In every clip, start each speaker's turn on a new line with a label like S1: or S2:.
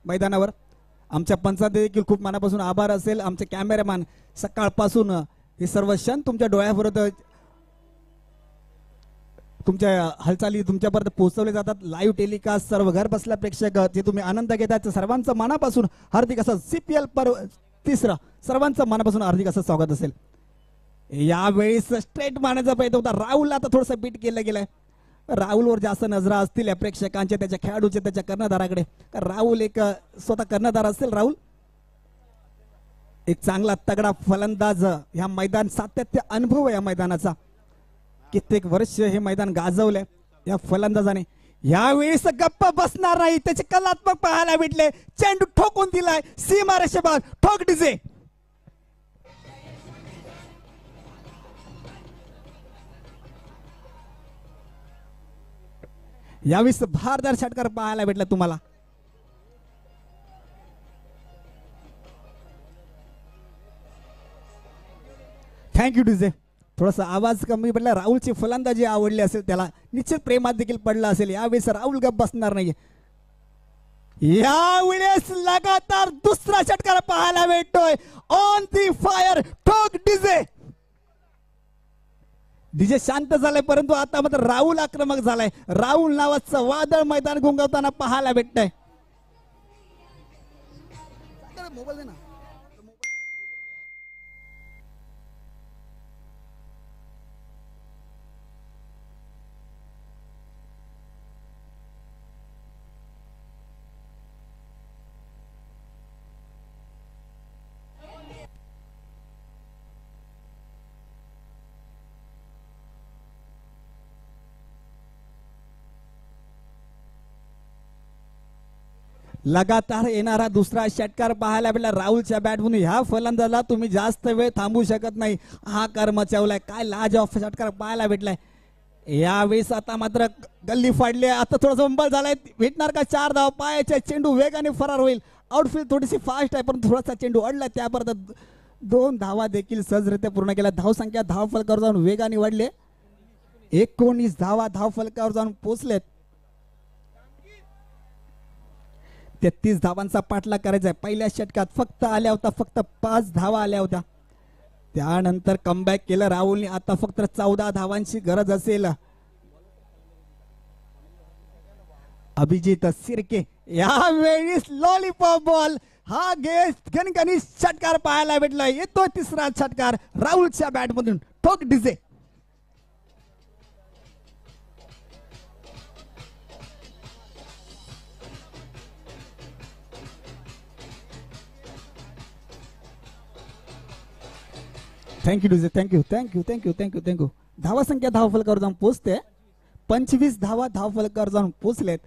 S1: मैदानावर. आमच्या पंचांचे देखील खूप मनापासून आभार असेल. आमचे कॅमेरामॅन सकाळपासून हे सर्व क्षण तुमच्या डोळ्याबरोबर तुमच्या हालचाली तुमच्यापर्यंत पोहोचवले जातात. लाईव्ह टेलिकास्ट सर्व घर बसल्या प्रेक्षक जे तुम्ही आनंद घेतात सर्वांचं मनापासून हार्दिक असं CPL पर्व तिसरं सर्वांचं मनापासून हार्दिक असं स्वागत असेल. यावेळेस स्ट्रेट मारण्याचा प्रयत्न होता. राहुल आता थोडंसं बीट केलं गेलंय. राहुलवर जास्त नजरा असतील या प्रेक्षकांच्या, त्याच्या खेळाडूचे, त्याच्या कर्णधाराकडे. राहुल एक स्वतः कर्णधार असेल. राहुल एक चांगला तगडा फलंदाज. ह्या मैदान सातत्य अनुभव आहे या मैदानाचा. कित्येक वर्ष हे मैदान गाजवलंय या फलंदाजाने. यावेळेस गप्प बसणार नाही. त्याचे कलात्मक पाहायला भेटले. चेंडू ठोकून दिलाय सीमा रेषेबाहेर. ठोक डीजे. यावेळेस भारदार षटकार पाहायला भेटला तुम्हाला. Thank you DJ. थोडासा आवाज कमी पडला. राहुलची फलंदाजी आवडली असेल, त्याला निश्चित प्रेमात देखील पडला असेल. यावेळेस राहुल गप बसणार नाही. यावेळेस लगातार दुसरा षटकार पाहायला भेटतोय. On the fire. ठोक डीजे. डीजे शांत झालाय, परंतु आता मात्र राहुल आक्रमक झालाय. राहुल नावाचं वादळ मैदान गुंगवताना पाहायला भेटतंय. मोबाईल दे ना. लगातार येणारा दुसरा षटकार पाहायला भेटला राहुलच्या बॅटमधून. ह्या फलंदाजाला तुम्ही जास्त वेळ थांबू शकत नाही. हा कर मचावलाय. काय लाजवाब षटकार पाहायला भेटलाय. यावेळेस आता मात्र गल्ली फाडली. आता थोडासा अंबल झालाय. भेटणार का 4 धाव. पायाच्या चेंडू वेगाने फरार होईल. आउटफील्ड थोडीशी फास्ट आहे, पण थोडासा चेंडू अडलाय. त्यापर्यंत 2 धावा देखील सहजरित्या पूर्ण केल्या. धावसंख्या धाव फलकावर जाऊन वेगाने वाढले. 19 धावा धाव फलकावर जाऊन पोहोचलेत. 33 धावांचा पाठलाग करायचा आहे. पहिल्या षटकात फक्त 5 धावा आल्या होत्या. त्यानंतर कमबॅक केलं राहुलने. आता फक्त 14 धावांची गरज असेल. अभिजित सिरके यावेळी लॉलीपॉप बॉल. हा गणगणित षटकार पाहायला भेटला. येतो तिसरा षटकार राहुलच्या बॅटमधून. ठोक डीजे. Thank you DJ. थँक्यू. धावा संख्या धाव फलकावर जाऊन पोहोचते. 25 धावा धाव फलकावर जाऊन पोहोचलेत.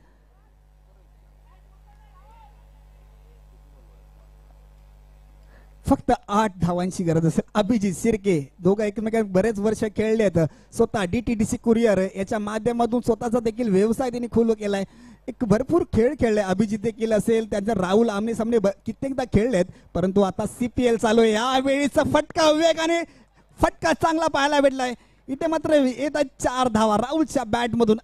S1: फक्त 8 धावांची गरज असेल. अभिजित सिरके दोघं एकमेकांना बरेच वर्ष खेळलेत. स्वतः DTDC कुरिअर याच्या माध्यमातून स्वतःचा देखील व्यवसाय त्यांनी खुलं केलाय. एक भरपूर खेळ खेळले. अभिजित देखील असेल, त्यांचा राहुल आमने सामने कित्येकदा खेळलेत. परंतु आता CPL चालू आहे. यावेळीचा फटका वेगाने फटका चांगला पाहायला भेटलाय. इथे मात्र येतात 4 धावा राहुलच्या बॅटमधून.